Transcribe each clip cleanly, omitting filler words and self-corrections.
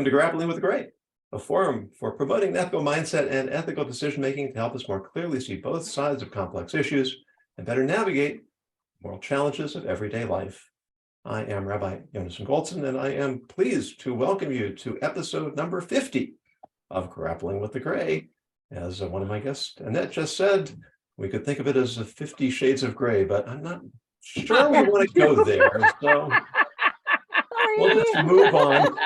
Welcome to Grappling with the Gray, a forum for promoting an ethical mindset and ethical decision-making to help us more clearly see both sides of complex issues and better navigate moral challenges of everyday life. I am Rabbi Yonason Goldson, and I am pleased to welcome you to episode number 50 of Grappling with the Gray. As one of my guests, Annette, just said, we could think of it as 50 Shades of Gray, but I'm not sure we want to go there. So we'll just move on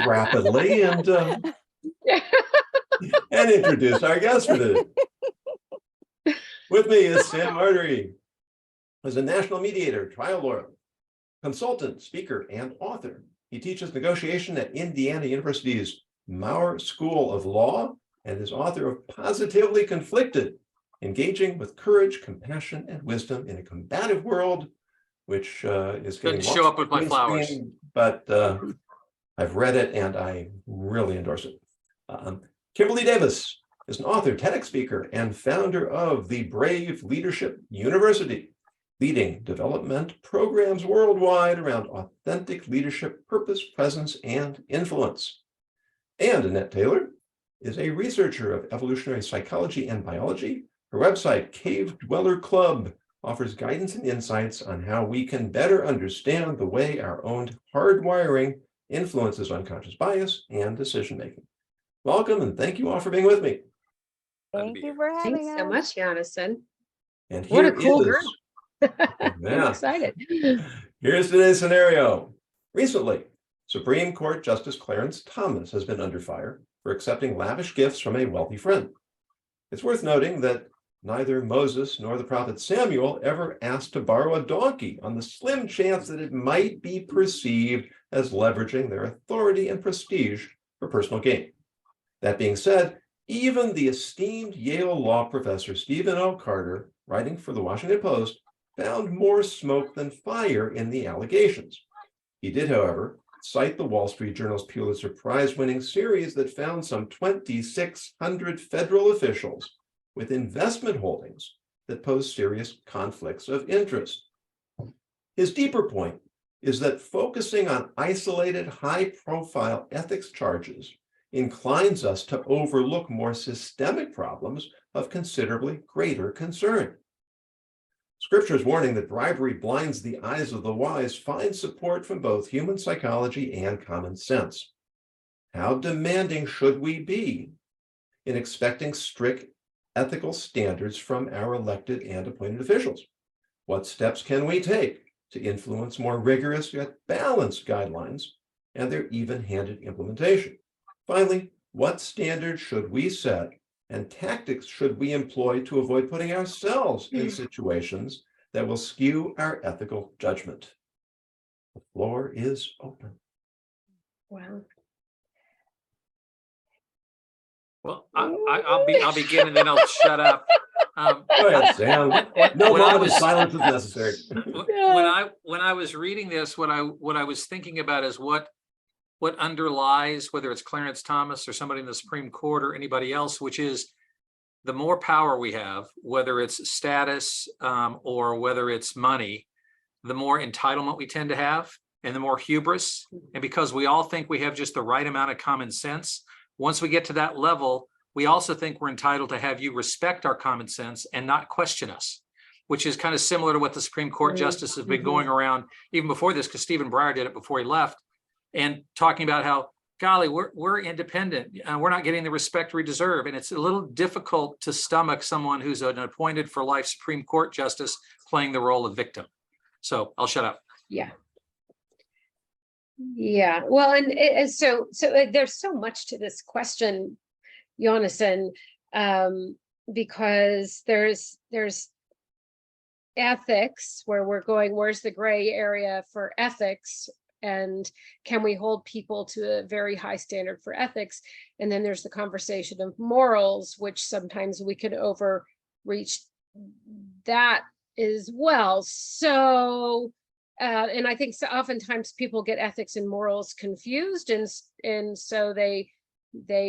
rapidly and introduce our guest for today. With me is Sam Artery, who's a national mediator, trial lawyer, consultant, speaker, and author. He teaches negotiation at Indiana University's Maurer School of Law and is author of Positively Conflicted, Engaging with Courage, Compassion, and Wisdom in a Combative World, which is getting show up with my flowers. Screen, but I've read it and I really endorse it. Kimberly Davis is an author, TEDx speaker, and founder of the Brave Leadership University, leading development programs worldwide around authentic leadership, purpose, presence, and influence. And Annette Taylor is a researcher of evolutionary psychology and biology. Her website, Cave Dweller Club, offers guidance and insights on how we can better understand the way our own hardwiring influences unconscious bias and decision-making. Welcome, and thank you all for being with me. Thank you for having us. Thanks so much, Yonason. And What a here cool is- girl. I'm Yeah. excited. Here's today's scenario. Recently, Supreme Court Justice Clarence Thomas has been under fire for accepting lavish gifts from a wealthy friend. It's worth noting that neither Moses nor the prophet Samuel ever asked to borrow a donkey on the slim chance that it might be perceived as leveraging their authority and prestige for personal gain. That being said, even the esteemed Yale law professor Stephen O. Carter, writing for the Washington Post, found more smoke than fire in the allegations. He did, however, cite the Wall Street Journal's Pulitzer Prize-winning series that found some 2,600 federal officials with investment holdings that pose serious conflicts of interest. His deeper point is that focusing on isolated, high-profile ethics charges inclines us to overlook more systemic problems of considerably greater concern. Scripture's warning that bribery blinds the eyes of the wise finds support from both human psychology and common sense. How demanding should we be in expecting strict ethical standards from our elected and appointed officials? What steps can we take to influence more rigorous yet balanced guidelines and their even-handed implementation? Finally, what standards should we set and tactics should we employ to avoid putting ourselves in situations that will skew our ethical judgment? The floor is open. Wow. Well, I'll begin and then I'll shut up. Go ahead, Sam. No when I moment of was- silence is necessary. When I was reading this, what I was thinking about is what underlies, whether it's Clarence Thomas or somebody in the Supreme Court or anybody else, which is the more power we have, whether it's status or whether it's money, the more entitlement we tend to have and the more hubris. And because we all think we have just the right amount of common sense, once we get to that level, we also think we're entitled to have you respect our common sense and not question us, which is kind of similar to what the Supreme Court justices have been going around even before this, because Stephen Breyer did it before he left, and talking about how, golly, we're independent and we're not getting the respect we deserve. And it's a little difficult to stomach someone who's an appointed for life Supreme Court justice playing the role of victim. So I'll shut up. Yeah. Yeah. Well, and so there's so much to this question, Yonason, because there's ethics where we're going, where's the gray area for ethics? And can we hold people to a very high standard for ethics? And then there's the conversation of morals, which sometimes we can overreach that as well. So, and I think so oftentimes people get ethics and morals confused, and so they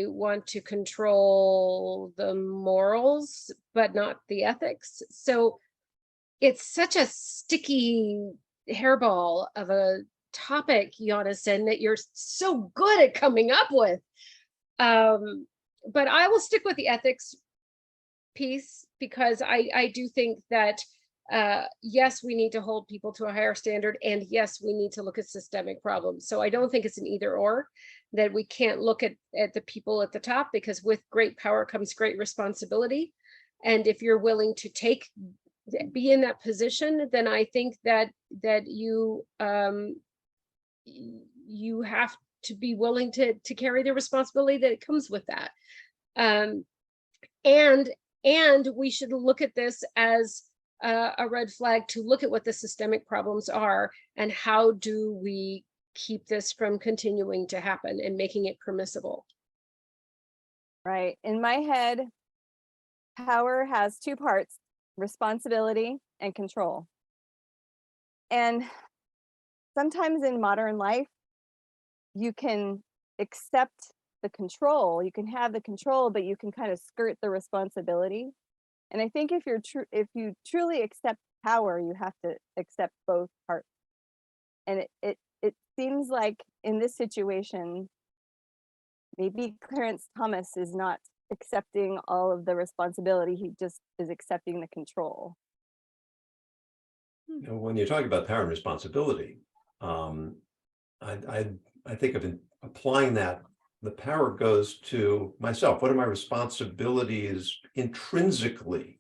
want to control the morals, but not the ethics. So it's such a sticky hairball of a topic, Jonathan, that you're so good at coming up with. But I will stick with the ethics piece, because I do think that yes, we need to hold people to a higher standard, and yes, we need to look at systemic problems. So I don't think it's an either or, that we can't look at the people at the top, because with great power comes great responsibility. And if you're willing to be in that position, then I think that you you have to be willing to carry the responsibility that comes with that. And we should look at this as a red flag, to look at what the systemic problems are and how do we keep this from continuing to happen and making it permissible. Right. In my head, power has two parts: responsibility and control. And sometimes in modern life, you can accept the control, you can have the control, but you can kind of skirt the responsibility. And I think if you truly accept power, you have to accept both parts. And it seems like in this situation, maybe Clarence Thomas is not accepting all of the responsibility, he just is accepting the control. You know, when you're talking about power and responsibility, I think of applying that. The power goes to myself. What are my responsibilities intrinsically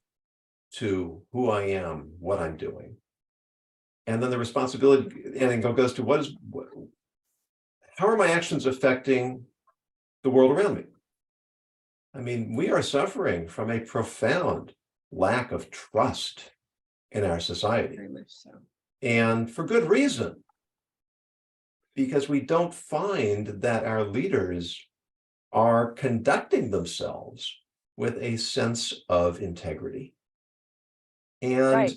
to who I am, what I'm doing? And then the responsibility, and it goes to how are my actions affecting the world around me? I mean, we are suffering from a profound lack of trust in our society. Very much so. And for good reason. Because we don't find that our leaders are conducting themselves with a sense of integrity. And, Right.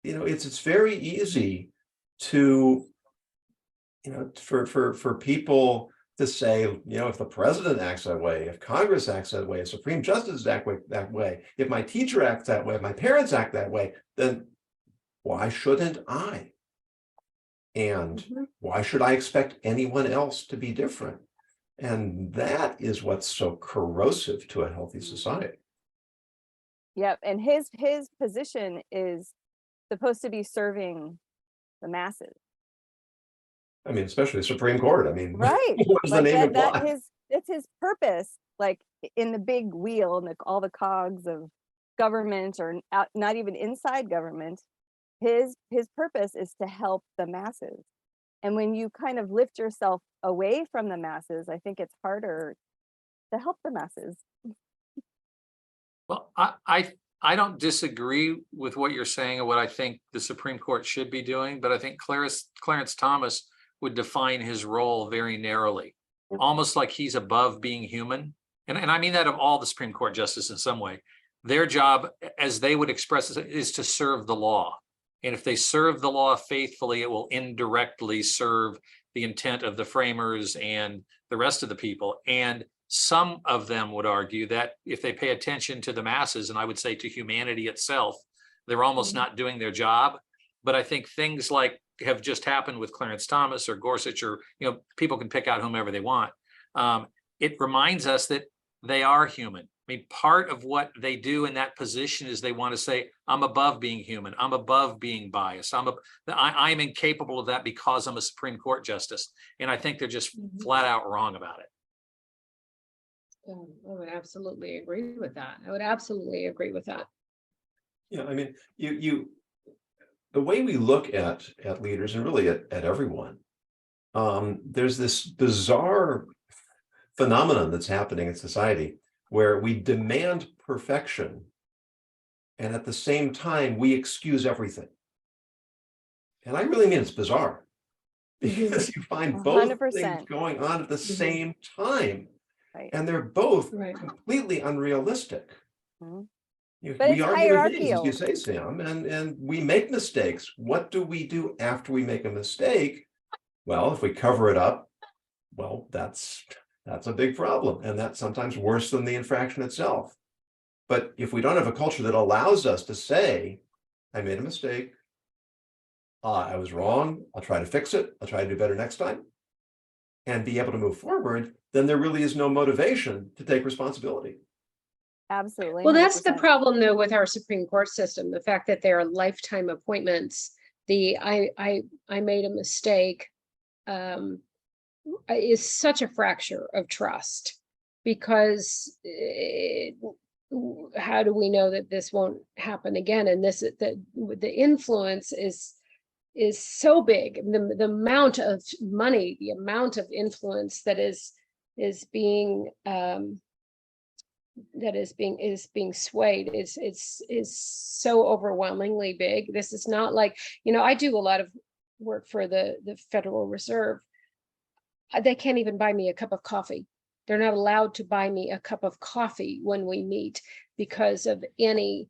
you know, it's very easy to, you know, for people to say, you know, if the president acts that way, if Congress acts that way, if Supreme Justice acts that way, if my teacher acts that way, if my parents act that way, then why shouldn't I? And why should I expect anyone else to be different? And that is what's so corrosive to a healthy society. Yep. And his position is supposed to be serving the masses. I mean, especially the Supreme Court. I mean, Right. what does the name imply? It's his purpose, like in the big wheel and all the cogs of government, or not even inside government. His purpose is to help the masses. And when you kind of lift yourself away from the masses, I think it's harder to help the masses. Well, I don't disagree with what you're saying or what I think the Supreme Court should be doing, but I think Clarence Thomas would define his role very narrowly, almost like he's above being human. And I mean that of all the Supreme Court justices in some way. Their job, as they would express it, is to serve the law. And if they serve the law faithfully, it will indirectly serve the intent of the framers and the rest of the people. And some of them would argue that if they pay attention to the masses, and I would say to humanity itself, they're almost not doing their job. But I think things like have just happened with Clarence Thomas or Gorsuch, or, you know, people can pick out whomever they want. It reminds us that they are human. I mean, part of what they do in that position is they want to say, I'm above being human. I'm above being biased. I'm incapable of that because I'm a Supreme Court justice. And I think they're just flat out wrong about it. I would absolutely agree with that. I would absolutely agree with that. Yeah, I mean, the way we look at leaders, and really at everyone, there's this bizarre phenomenon that's happening in society where we demand perfection, and at the same time, we excuse everything. And I really mean it's bizarre, because you find both 100%. things going on at the same time, Right. and they're both completely unrealistic. We are human beings, as you say, Sam, and we make mistakes. What do we do after we make a mistake? Well, if we cover it up, well, that's a big problem, and that's sometimes worse than the infraction itself. But if we don't have a culture that allows us to say, I made a mistake, I was wrong, I'll try to fix it, I'll try to do better next time, and be able to move forward, then there really is no motivation to take responsibility. Absolutely. Well, that's the 100%. problem though with our Supreme Court system, the fact that there are lifetime appointments. I made a mistake is such a fracture of trust, because how do we know that this won't happen again? And this the influence is so big. The amount of money, the amount of influence that is being swayed is so overwhelmingly big. This is not like, I do a lot of work for the Federal Reserve. They can't even buy me a cup of coffee. They're not allowed to buy me a cup of coffee when we meet because of any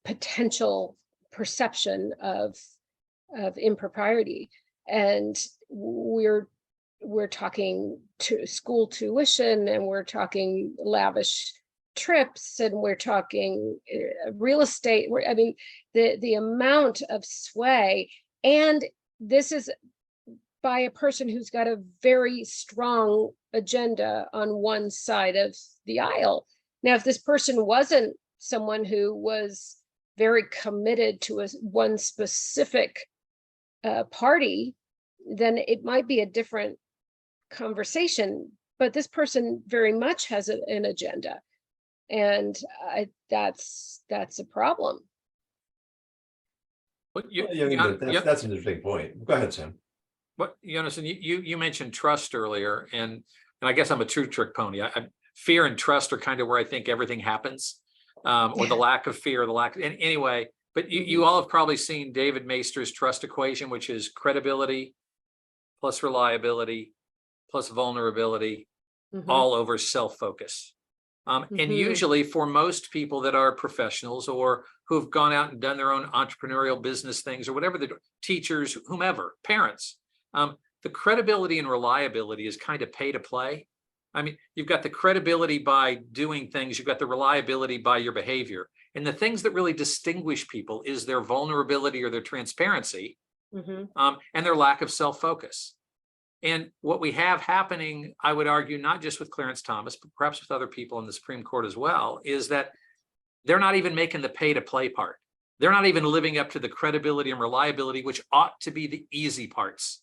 potential perception of impropriety. And we're talking to school tuition, and we're talking lavish trips, and we're talking real estate. I mean, the amount of sway, and this is by a person who's got a very strong agenda on one side of the aisle. Now, if this person wasn't someone who was very committed to one specific party, then it might be a different conversation. But this person very much has an agenda, and that's a problem. But That's an interesting point. Go ahead, Sam. But Jonathan, you mentioned trust earlier, and I guess I'm a true trick pony. Fear and trust are kind of where I think everything happens, or the lack of fear, and anyway. But you all have probably seen David Maister's trust equation, which is credibility plus reliability plus vulnerability, all over self-focus. And usually for most people that are professionals or who've gone out and done their own entrepreneurial business things or whatever, the teachers, whomever, parents, the credibility and reliability is kind of pay to play. I mean, you've got the credibility by doing things, you've got the reliability by your behavior. And the things that really distinguish people is their vulnerability or their transparency, and their lack of self-focus. And what we have happening, I would argue, not just with Clarence Thomas, but perhaps with other people in the Supreme Court as well, is that they're not even making the pay to play part. They're not even living up to the credibility and reliability, which ought to be the easy parts.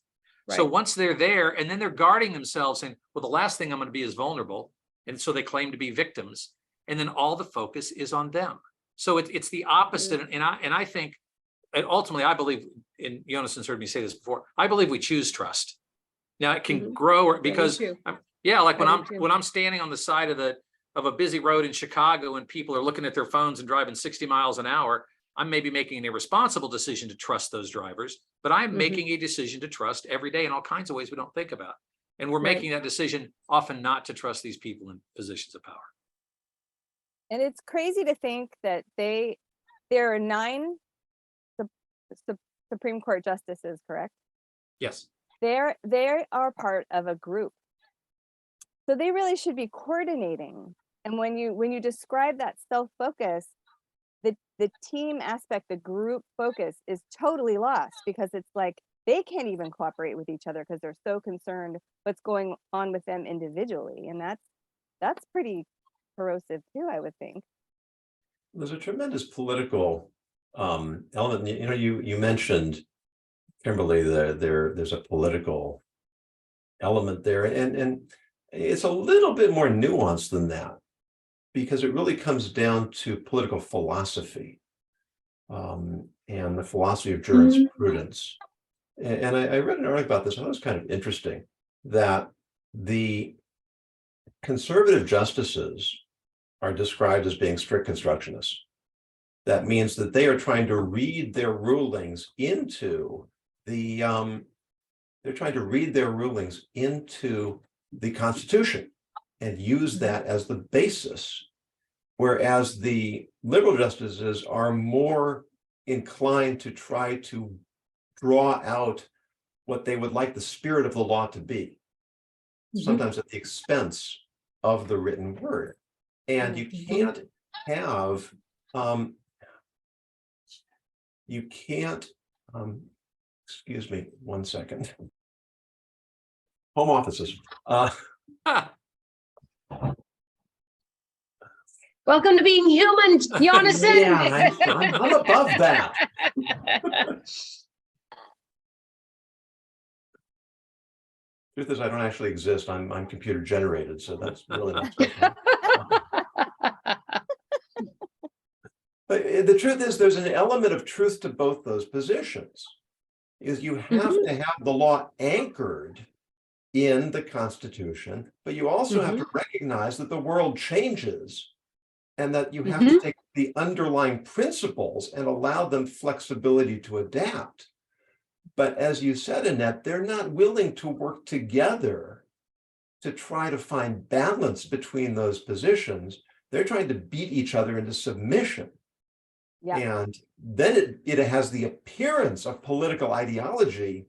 Right. So once they're there, and then they're guarding themselves saying, well, the last thing I'm going to be is vulnerable. And so they claim to be victims. And then all the focus is on them. So it's the opposite. And I think, and ultimately, I believe, and Jonathan's heard me say this before, I believe we choose trust. Now it can grow because like when I'm standing on the side of a busy road in Chicago and people are looking at their phones and driving 60 miles an hour, I'm maybe making an irresponsible decision to trust those drivers, but I'm making a decision to trust every day in all kinds of ways we don't think about. And we're making that decision often not to trust these people in positions of power. And it's crazy to think that there are 9 Supreme Court justices, correct? Yes. They are part of a group. So they really should be coordinating. And when you describe that self-focus, the team aspect, the group focus is totally lost, because it's like they can't even cooperate with each other because they're so concerned what's going on with them individually. And that's pretty corrosive too, I would think. There's a tremendous political element. You mentioned, Kimberly, there's a political element there, and it's a little bit more nuanced than that, because it really comes down to political philosophy, and the philosophy of jurisprudence. And I read an article about this, and it was kind of interesting that the conservative justices are described as being strict constructionists. That means that they are trying to read their rulings into the Constitution and use that as the basis, whereas the liberal justices are more inclined to try to draw out what they would like the spirit of the law to be, sometimes at the expense of the written word. And you can't have Excuse me, 1 second. Home offices. Welcome to being human, Jonathan. Yeah, I'm above that. Truth is, I don't actually exist. I'm computer generated, so that's really not special. But the truth is, there's an element of truth to both those positions. Is you have to have the law anchored in the Constitution, but you also have to recognize that the world changes and that you have to take the underlying principles and allow them flexibility to adapt. But as you said, Annette, they're not willing to work together to try to find balance between those positions. They're trying to beat each other into submission. Yeah. And then it has the appearance of political ideology,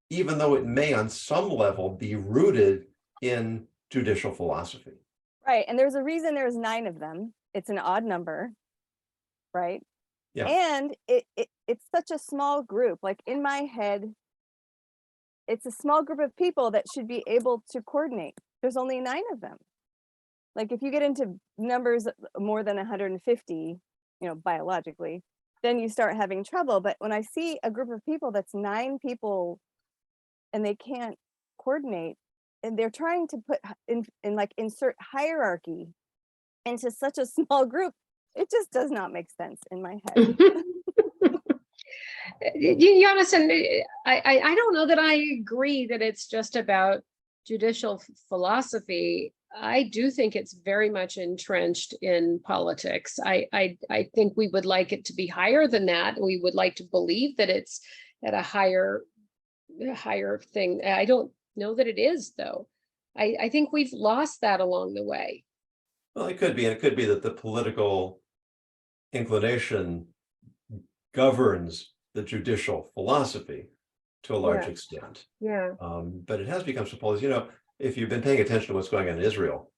even though it may on some level be rooted in judicial philosophy. Right. And there's a reason there's 9 of them. It's an odd number, right? Yeah. And it's such a small group. Like in my head, it's a small group of people that should be able to coordinate. There's only 9 of them. Like if you get into numbers more than 150, biologically, then you start having trouble. But when I see a group of people that's 9 people and they can't coordinate, and they're trying to put insert hierarchy into such a small group, it just does not make sense in my head. Jonathan, I don't know that I agree that it's just about judicial philosophy. I do think it's very much entrenched in politics. I think we would like it to be higher than that. We would like to believe that it's at a higher thing. I don't know that it is, though. I think we've lost that along the way. Well, it could be, and it could be that the political inclination governs the judicial philosophy to a large extent. Yeah. But it has become supposed, if you've been paying attention to what's going on in Israel,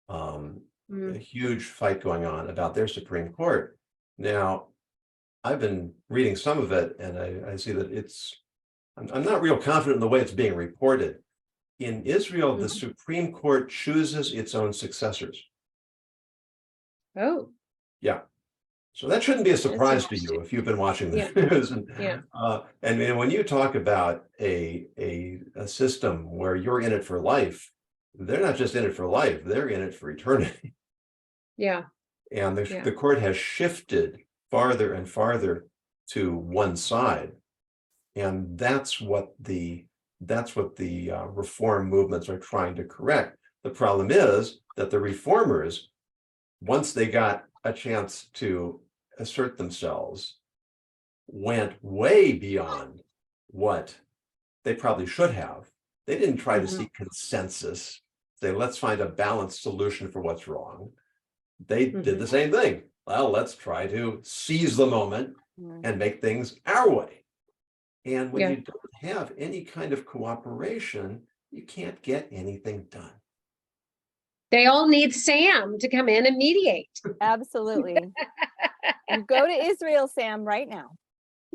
a huge fight going on about their Supreme Court. Now, I've been reading some of it, and I see that I'm not real confident in the way it's being reported. In Israel, the Supreme Court chooses its own successors. Oh. Yeah. So that shouldn't be a surprise to you if you've been watching the news. And when you talk about a system where you're in it for life, they're not just in it for life, they're in it for eternity. Yeah. And the court has shifted farther and farther to one side. And that's what the reform movements are trying to correct. The problem is that the reformers, once they got a chance to assert themselves, went way beyond what they probably should have. They didn't try to seek consensus, say, let's find a balanced solution for what's wrong. They did the same thing. Well, let's try to seize the moment and make things our way. And when you don't have any kind of cooperation, you can't get anything done. They all need Sam to come in and mediate. Absolutely. You go to Israel, Sam, right now.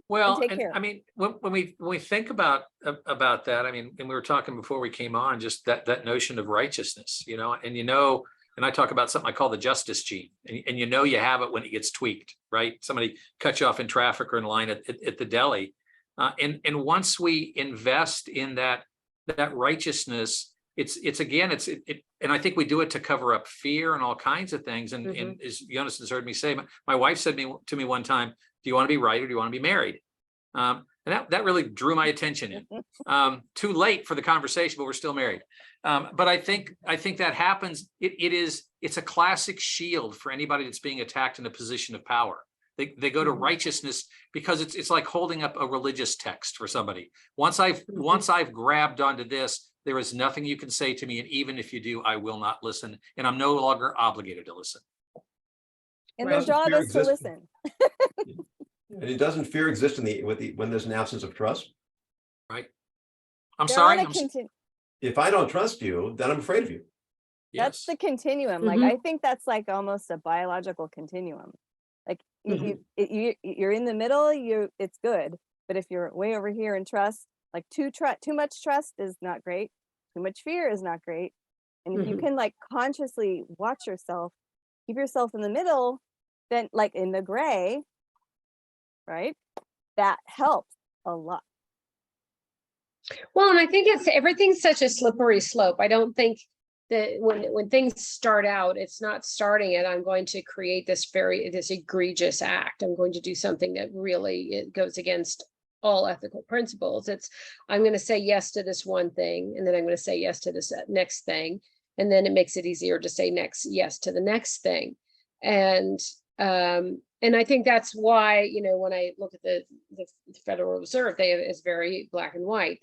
Well, take care. I mean, when we think about that, I mean, and we were talking before we came on, just that notion of righteousness, and I talk about something I call the justice gene, and you have it when it gets tweaked, right? Somebody cuts you off in traffic or in line at the deli, and once we invest in that righteousness, it's and I think we do it to cover up fear and all kinds of things. And as Jonas has heard me say, my wife said to me one time, do you want to be right or do you want to be married? And that really drew my attention in. Too late for the conversation, but we're still married. But I think that happens. It's a classic shield for anybody that's being attacked in a position of power. They go to righteousness because it's like holding up a religious text for somebody. Once I've grabbed onto this, there is nothing you can say to me, and even if you do, I will not listen, and I'm no longer obligated to listen. And their job is to listen. And doesn't fear exist when there's an absence of trust? Right. I'm sorry. If I don't trust you, then I'm afraid of you. That's the continuum. Like I think that's like almost a biological continuum. Like you're in the middle, it's good. But if you're way over here in trust, like too much trust is not great. Too much fear is not great. And if you Mhm. can like consciously watch yourself, keep yourself in the middle, then like in the gray, right? That helps a lot. Well, and I think everything's such a slippery slope. I don't think that when things start out, it's not starting it. I'm going to create this egregious act. I'm going to do something that really it goes against all ethical principles. I'm going to say yes to this one thing, and then I'm going to say yes to this next thing, and then it makes it easier to say yes to the next thing. And I think that's why, you know, when I look at the Federal Reserve, it's very black and white.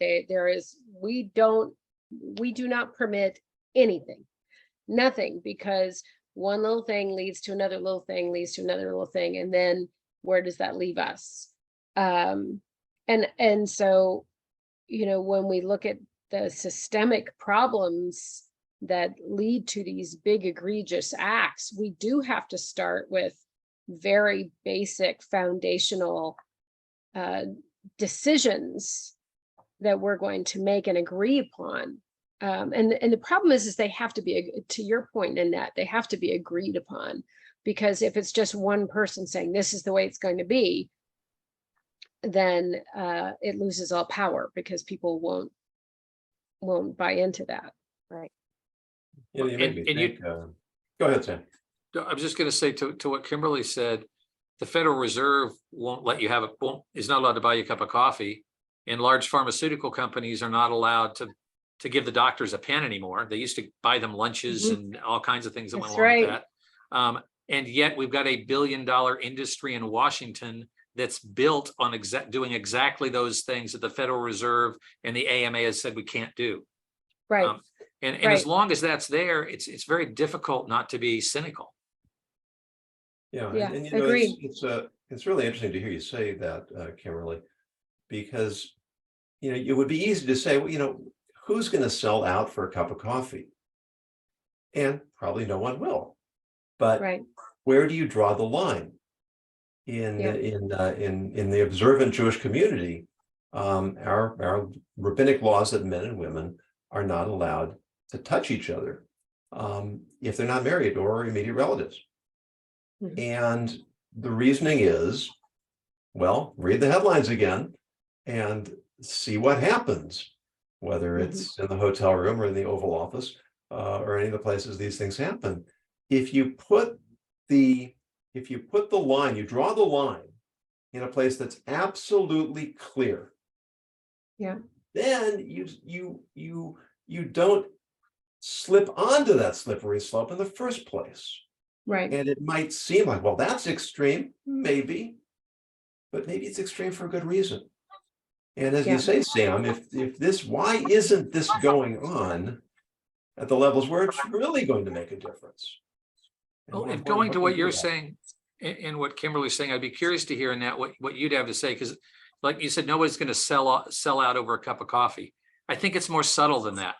We do not permit anything, nothing, because one little thing leads to another little thing, leads to another little thing. And then where does that leave us? And so, you know, when we look at the systemic problems that lead to these big egregious acts, we do have to start with very basic foundational decisions that we're going to make and agree upon. And the problem is they have to be, to your point, Annette, they have to be agreed upon, because if it's just one person saying this is the way it's going to be, then it loses all power, because people won't buy into that. Right. You know, you made me think, go ahead, Sam. I'm just going to say to what Kimberly said, the Federal Reserve won't let you is not allowed to buy you a cup of coffee, and large pharmaceutical companies are not allowed to give the doctors a pen anymore. They used to buy them lunches and all kinds of things that went along with that. And yet we've got $1 billion industry in Washington that's built on doing exactly those things that the Federal Reserve and the AMA has said we can't do. Right. And as long as that's there, it's very difficult not to be cynical. Yeah, Yeah, and you know, agreed. it's really interesting to hear you say that, Kimberly, because you know, it would be easy to say, well, you know, who's going to sell out for a cup of coffee? And probably no one will. But Right. where do you draw the line? In the observant Jewish community, our rabbinic laws that men and women are not allowed to touch each other if they're not married or immediate relatives. Mhm. And the reasoning is, well, read the headlines again and see what happens, whether it's in the hotel room or in the Oval Office or any of the places these things happen. If you put the line, you draw the line in a place that's absolutely clear. Yeah. Then you don't slip onto that slippery slope in the first place. Right. And it might seem like, well, that's extreme, maybe, but maybe it's extreme for a good reason. And as you say, Sam, why isn't this going on at the levels where it's really going to make a difference? Well, if going to what you're saying and what Kimberly's saying, I'd be curious to hear in that what you'd have to say, because like you said, nobody's going to sell out over a cup of coffee. I think it's more subtle than that.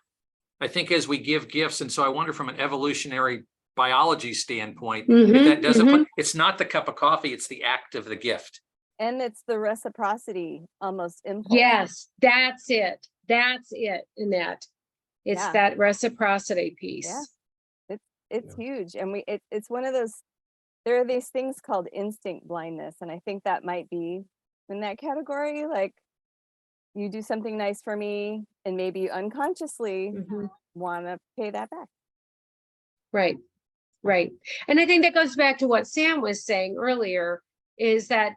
I think as we give gifts, and so I wonder from an evolutionary biology standpoint, if that doesn't it's not the cup of coffee, it's the act of the gift. And it's the reciprocity almost impulse. Yes, that's it. That's it, Annette. It's that reciprocity piece. Yeah. It's huge. And it's one of those, there are these things called instinct blindness. And I think that might be in that category. Like, you do something nice for me and maybe you unconsciously want to pay that back. Right. Right. And I think that goes back to what Sam was saying earlier, is that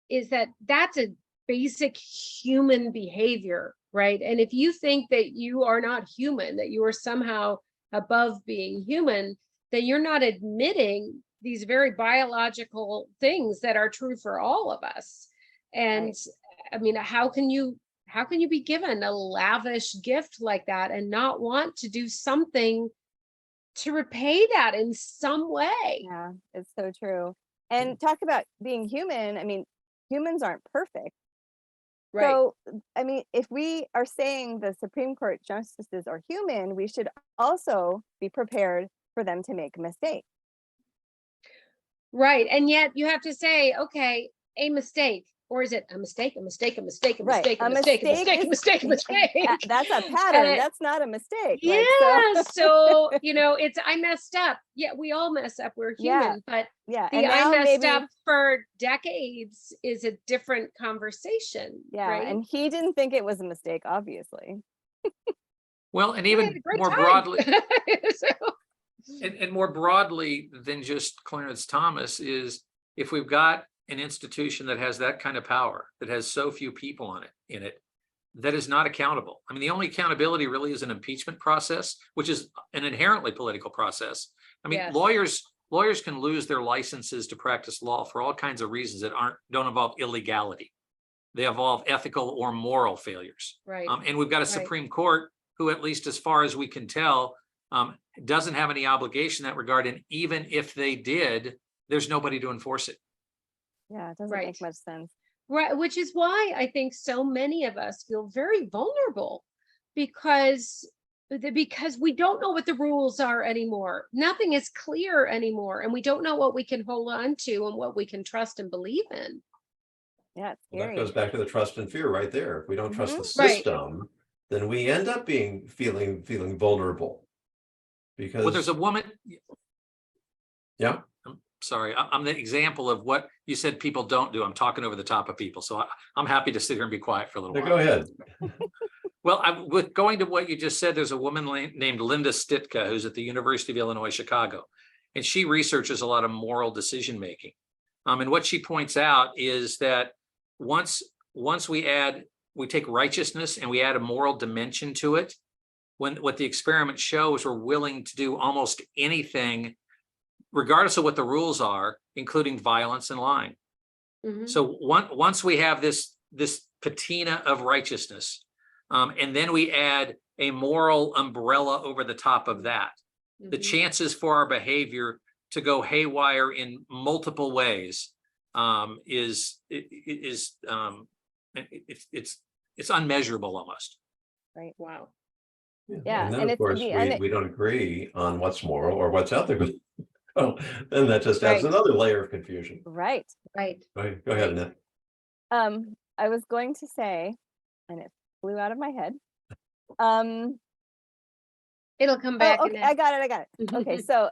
that's a basic human behavior, right? And if you think that you are not human, that you are somehow above being human, then you're not admitting these very biological things that are true for all of us. And I mean, how can you be given a lavish gift like that and not want to do something to repay that in some way? Yeah, it's so true. And talk about being human. I mean, humans aren't perfect. Right. So, I mean, if we are saying the Supreme Court justices are human, we should also be prepared for them to make a mistake. Right. And yet you have to say, okay, a mistake. Or is it a mistake, a mistake, a mistake, a Right. mistake, a A mistake, a mistake, a mistake mistake, a mistake? That's a pattern. And- That's not a mistake. Yeah, Like, so it's I messed up. Yeah, we all mess up. We're Yeah. human, but yeah. the And I now messed maybe, up for decades is a different conversation. yeah. right? And he didn't think it was a mistake, obviously. Well, and We had a even great more time. broadly, So, and more broadly than just Clarence Thomas is if we've got an institution that has that kind of power, that has so few people in it, that is not accountable. I mean, the only accountability really is an impeachment process, which is an inherently political process. I mean, Yes. lawyers can lose their licenses to practice law for all kinds of reasons that don't involve illegality. They involve ethical or moral failures. right. And we've got a Right. Supreme Court who, at least as far as we can tell, doesn't have any obligation in that regard. And even if they did, there's nobody to enforce it. Yeah, it doesn't Right. make much sense. Right, which is why I think so many of us feel very vulnerable because we don't know what the rules are anymore. Nothing is clear anymore, and we don't know what we can hold on to and what we can trust and believe in. Yeah, it's Well, that scary. goes back to the trust and fear right there. If we don't trust the Right. system, then we end up feeling vulnerable. Because Well, there's a woman, yeah, sorry, I'm the example of what you said people don't do. I'm talking over the top of people. So I'm happy to sit here and be quiet for a little no, while. go ahead. Well, with going to what you just said, there's a woman named Linda Stitka, who's at the University of Illinois, Chicago, and she researches a lot of moral decision making. And what she points out is that once we take righteousness and we add a moral dimension to it, what the experiment shows, we're willing to do almost anything, regardless of what the rules are, including violence and lying. Mhm. So once we have this patina of righteousness, and then we add a moral umbrella over the top of that, the Mhm. chances for our behavior to go haywire in multiple ways it's unmeasurable almost. Wow. Yeah, And then and of it's course we don't agree on what's moral or what's ethical. Oh, then that just adds Right. another layer of confusion. right. Right. Go ahead, Annette. I was going to say, and it flew out of my head. Um, It'll come oh, back. okay, I got it. Okay, so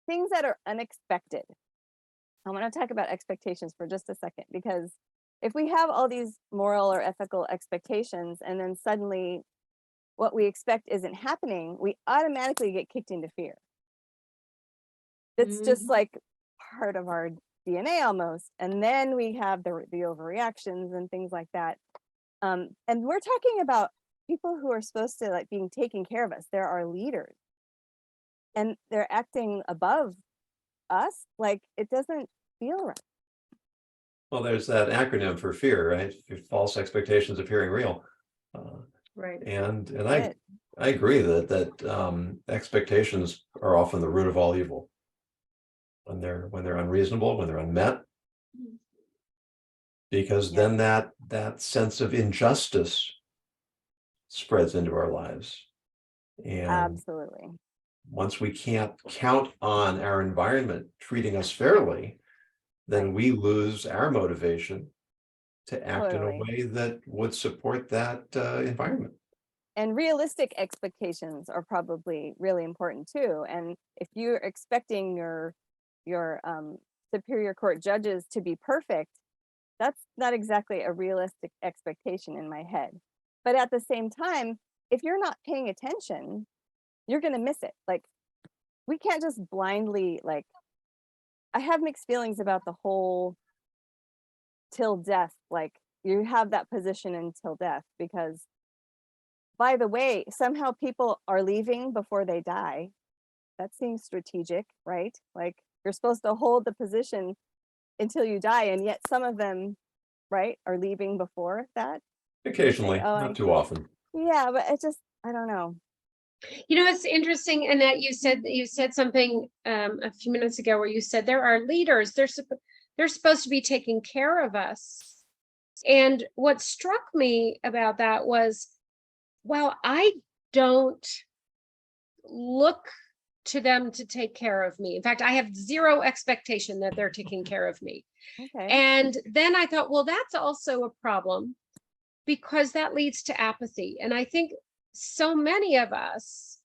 things that are unexpected. I want to talk about expectations for just a second, because if we have all these moral or ethical expectations and then suddenly what we expect isn't happening, we automatically get kicked into fear. It's just like part of our DNA almost. And then we have the overreactions and things like that. And we're talking about people who are supposed to like being taken care of us. They're our leaders. And they're acting above us. Like it doesn't feel right. Well, there's that acronym for fear, right? False expectations appearing real. Right. And Right. I agree that expectations are often the root of all evil. When they're unreasonable, when they're unmet, because Yeah. then that sense of injustice spreads into our lives. And Absolutely. once we can't count on our environment treating us fairly, then Right. we lose our motivation to act in a Totally. way that would support that environment. And realistic expectations are probably really important too. And if you're expecting your superior court judges to be perfect, that's not exactly a realistic expectation in my head. But at the same time, if you're not paying attention, you're going to miss it. Like we can't just blindly I have mixed feelings about the whole till death. Like you have that position until death, because by the way, somehow people are leaving before they die. That seems strategic, right? Like you're supposed to hold the position until you die, and yet some of them, right, are leaving before that. Occasionally, Oh, not too often. Yeah, but it just, I don't know. It's interesting, Annette, you said something a few minutes ago where you said there are leaders. They're supposed to be taking care of us. And what struck me about that was, well, I don't look to them to take care of me. In fact, I have zero expectation that they're taking care of me. Okay. And then I thought, well, that's also a problem because that leads to apathy. And I think so many of us,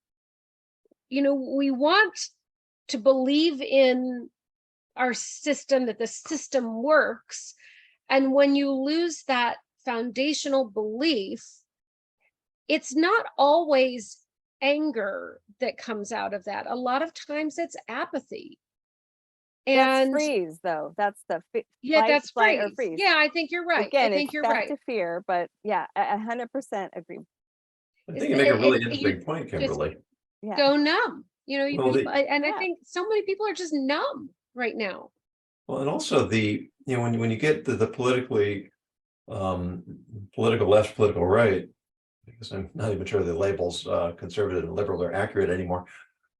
we want to believe in our system, that the system works. And when you lose that foundational belief, it's not always anger that comes out of that. A lot of times it's apathy. That's freeze, though. That's the yeah, that's flight, or freeze. freeze. Yeah, I think you're right. Again, I think it's you're back right. to fear, but yeah, 100% agree. I think you make a really interesting point, just Kimberly. Yeah. go numb. Well, I Yeah. think so many people are just numb right now. Well, and also when you get to the politically political left, political right, because I'm not even sure the labels conservative and liberal are accurate anymore.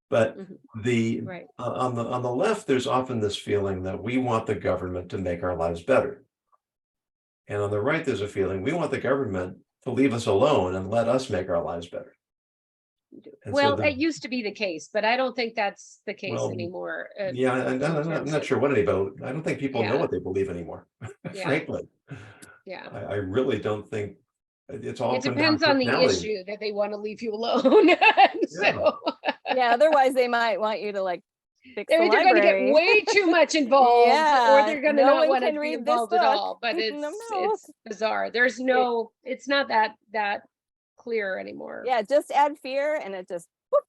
But Mhm. Right. on the left, there's often this feeling that we want the government to make our lives better. And on the right, there's a feeling we want the government to leave us alone and let us make our lives better. And Well, so it used to be the case, but I don't think that's the case Well, anymore. yeah, and I'm not sure what anybody, I don't think people know Yeah. what they believe anymore, Yeah. frankly. Yeah. I really don't think it's all It come down depends to on the personality. issue that they want to leave you alone. So Yeah, otherwise they might want you to like fix they're the either going to get library. way too much involved, or Yeah, they're going to no not one want to can be read this involved at book. all. But No. it's bizarre. There's no, it's not that clear anymore. Yeah, just add fear and it just whoop,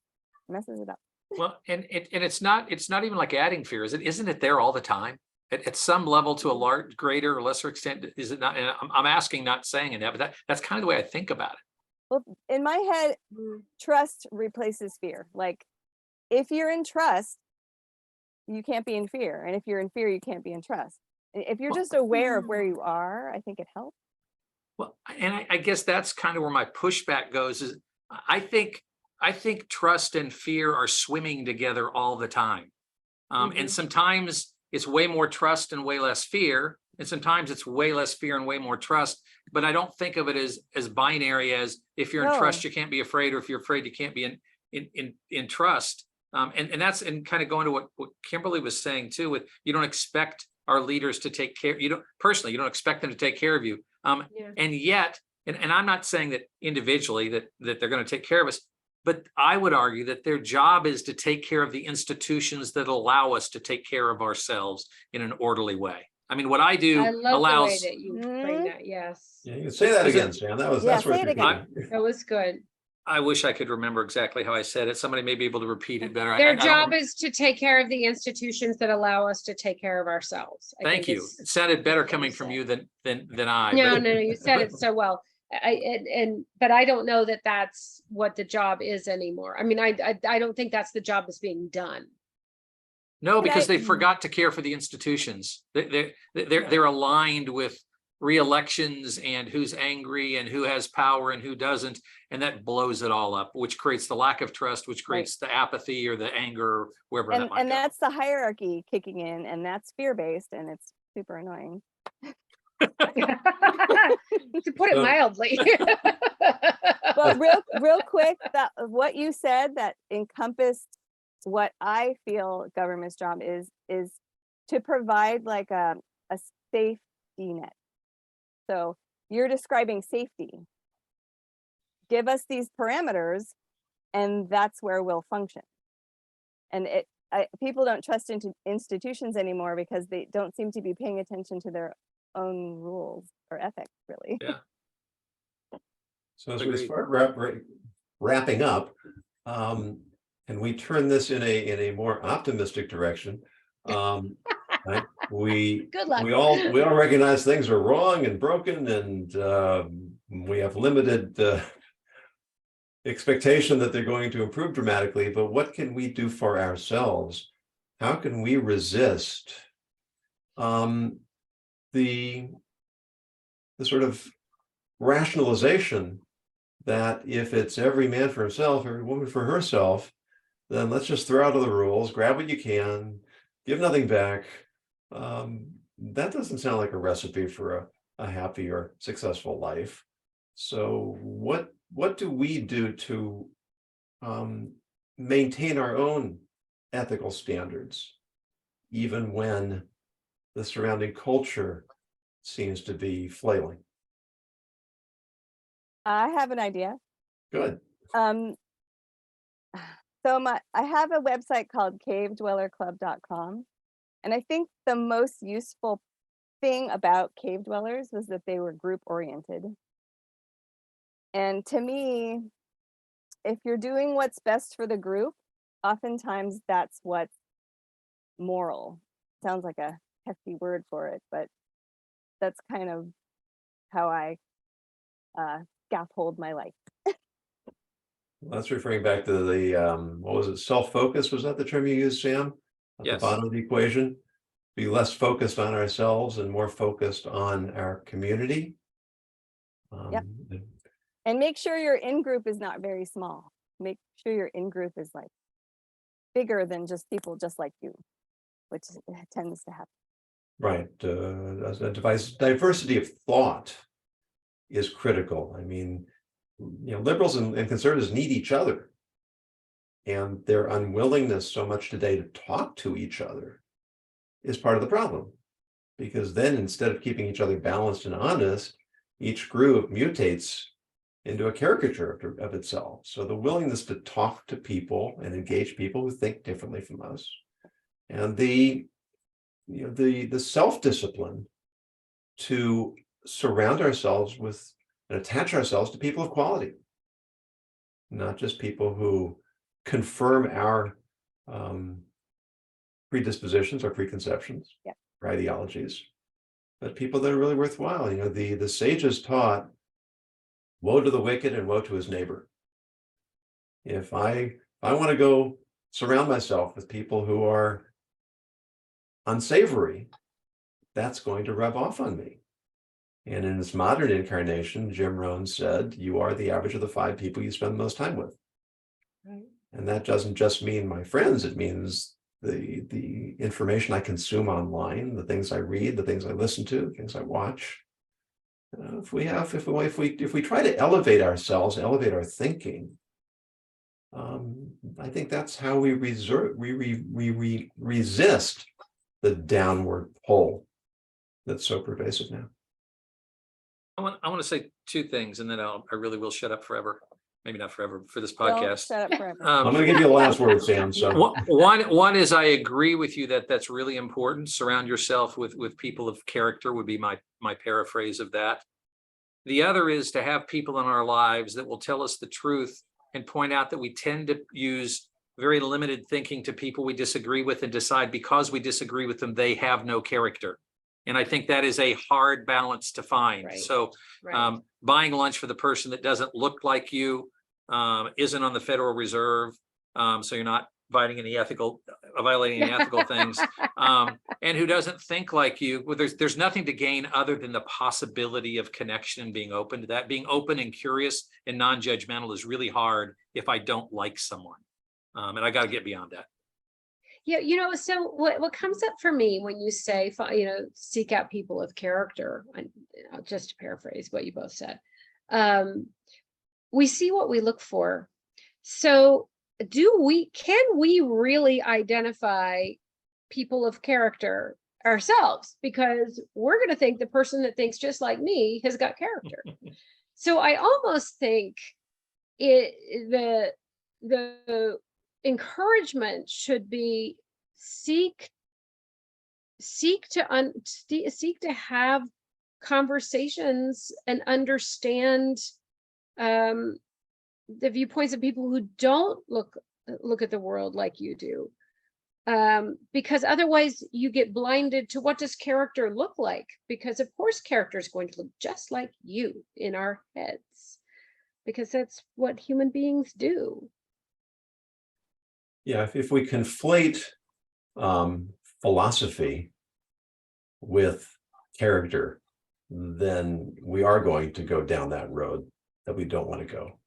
messes it up. Well, and it's not even like adding fear, is it? Isn't it there all the time? At some level, to a large, greater or lesser extent, is it not? And I'm asking, not saying that, but that's kind of the way I think about it. Well, in my head, trust replaces fear. Like if you're in trust, you can't be in fear. And if you're in fear, you can't be in trust. If you're just aware of where you are, I think it helps. Well, and I guess that's kind of where my pushback goes is I think trust and fear are swimming together all the time. And sometimes it's way more trust and way less fear. And sometimes it's way less fear and way more trust. But I don't think of it as binary, as if you're in trust, you can't be afraid, or if you're afraid, you can't be in trust. And that's, and kind of going to what Kimberly was saying too, with you don't expect our leaders to take care, you don't expect them to take care of you. And yet, and I'm not saying that individually that they're going to take care of us, but I would argue that their job is to take care of the institutions that allow us to take care of ourselves in an orderly way. I mean, what I do I love allows. the way that you frame that. Yes. Yeah, you can say that again, Sam. That's worth repeating. That was good. I wish I could remember exactly how I said it. Somebody may be able to repeat it better. Their job is to take care of the institutions that allow us to take care of ourselves. Thank you. It sounded better coming from you than I. No, you said it so well. But I don't know that that's what the job is anymore. I mean, I don't think that's the job that's being done. No, because they forgot to care for the institutions. They're aligned with re-elections and who's angry and who has power and who doesn't, and that blows it all up, which creates the lack of trust, which creates the apathy or the anger, or wherever that might and go. that's the hierarchy kicking in, and that's fear-based, and it's super annoying. To put it mildly. But real quick, that what you said that encompassed what I feel government's job is to provide like a safety net. So you're describing safety. Give us these parameters, and that's where we'll function. And people don't trust into institutions anymore because they don't seem to be paying attention to their own rules or ethics, really. Yeah. So as we start wrapping up, and we turn this in a more optimistic direction. Right? Good luck. We all recognize things are wrong and broken, and we have limited expectation that they're going to improve dramatically. But what can we do for ourselves? How can we resist the sort of rationalization that if it's every man for himself, every woman for herself, then let's just throw out all the rules, grab what you can, give nothing back. That doesn't sound like a recipe for a happy or successful life. So what do we do to maintain our own ethical standards, even when the surrounding culture seems to be flailing? I have an idea. Good. So I have a website called cavedwellerclub.com. And I think the most useful thing about cave dwellers was that they were group oriented. And to me, if you're doing what's best for the group, oftentimes that's what's moral. Sounds like a hefty word for it, but that's kind of how I scaffold my life. That's referring back to the, what was it, self-focus? Was that the term you used, Sam? At the Yes. bottom of the equation? Be less focused on ourselves and more focused on our community. Yep. And make sure your in-group is not very small. Make sure your in-group is like bigger than just people just like you, which tends to happen. Right. As a device, diversity of thought is critical. I mean, liberals and conservatives need each other. And their unwillingness so much today to talk to each other is part of the problem. Because then instead of keeping each other balanced and honest, each group mutates into a caricature of itself. So the willingness to talk to people and engage people who think differently from us, and the self-discipline to surround ourselves with and attach ourselves to people of quality, not just people who confirm our predispositions or preconceptions, or ideologies, but people that are really worthwhile. The sages taught, woe to the wicked and woe to his neighbor. If I want to go surround myself with people who are unsavory, that's going to rub off on me. And in this modern incarnation, Jim Rohn said, you are the average of the 5 people you spend the most time with. Right. And that doesn't just mean my friends, it means the information I consume online, the things I read, the things I listen to, the things I watch. If we try to elevate ourselves, elevate our thinking, I think that's how we resist the downward pull that's so pervasive now. I want to say 2 things, and then I really will shut up forever. Maybe not forever for this Don't podcast. shut up forever. I'm going to give you the last word, Sam. So One is I agree with you that that's really important. Surround yourself with people of character would be my paraphrase of that. The other is to have people in our lives that will tell us the truth and point out that we tend to use very limited thinking to people we disagree with and decide because we disagree with them, they have no character. And I think that is a hard balance to find. Right. So Right. buying lunch for the person that doesn't look like you, isn't on the Federal Reserve, so you're not violating any ethical things, and who doesn't think like you. Well, there's nothing to gain other than the possibility of connection and being open to that. Being open and curious and non-judgmental is really hard if I don't like someone, and I got to get beyond that. Yeah, so what comes up for me when you say, seek out people of character, and just to paraphrase what you both said, we see what we look for. So can we really identify people of character ourselves? Because we're going to think the person that thinks just like me has got character. So I almost think the encouragement should be seek to have conversations and understand the viewpoints of people who don't look at the world like you do, because otherwise you get blinded to what does character look like, because of course character is going to look just like you in our heads, because that's what human beings do. Yeah, if we conflate philosophy with character, then we are going to go down that road that we don't want to go.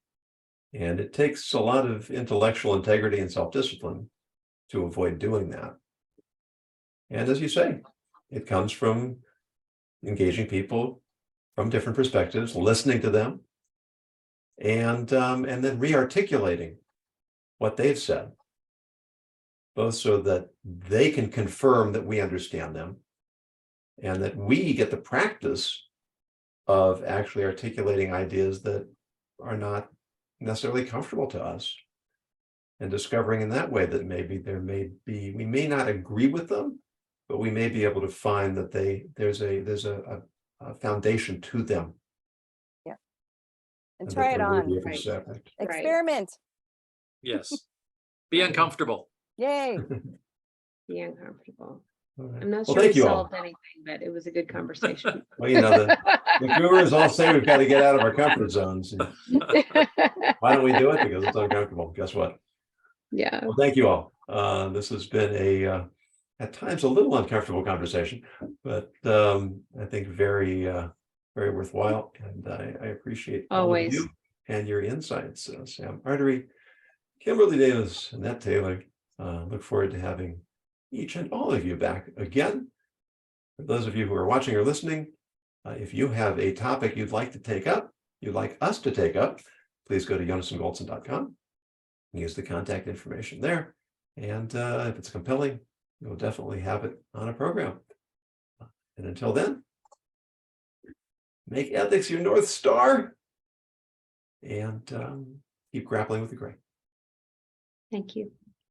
And it takes a lot of intellectual integrity and self-discipline to avoid doing that. And as you say, it comes from engaging people from different perspectives, listening to them, and then re-articulating what they've said. both so that they can confirm that we understand them and that we get the practice of actually articulating ideas that are not necessarily comfortable to us, and discovering in that way that maybe we may not agree with them, but we may be able to find that there's a foundation to them. And that try it they're on. worthy of Right. respect. Right. Experiment. Yes. Be uncomfortable. Yay. Be uncomfortable. All right. I'm not Well, sure we thank you all. solved anything, but it was a good conversation. Well, the gurus all say we've got to get out of our comfort zones. And why don't we do it? Because it's uncomfortable. Guess what? Yeah. Well, thank you all. This has been at times a little uncomfortable conversation, but I think very, very worthwhile. And I appreciate all of Always. you and your insights. Sam Artery, Kimberly Davis, Annette Taylor. Look forward to having each and all of you back again. For those of you who are watching or listening, if you have a topic you'd like us to take up, please go to jonasandgoldson.com. Use the contact information there. And if it's compelling, you'll definitely have it on a program. And until then, make ethics your North Star and keep grappling with the gray. Thank you.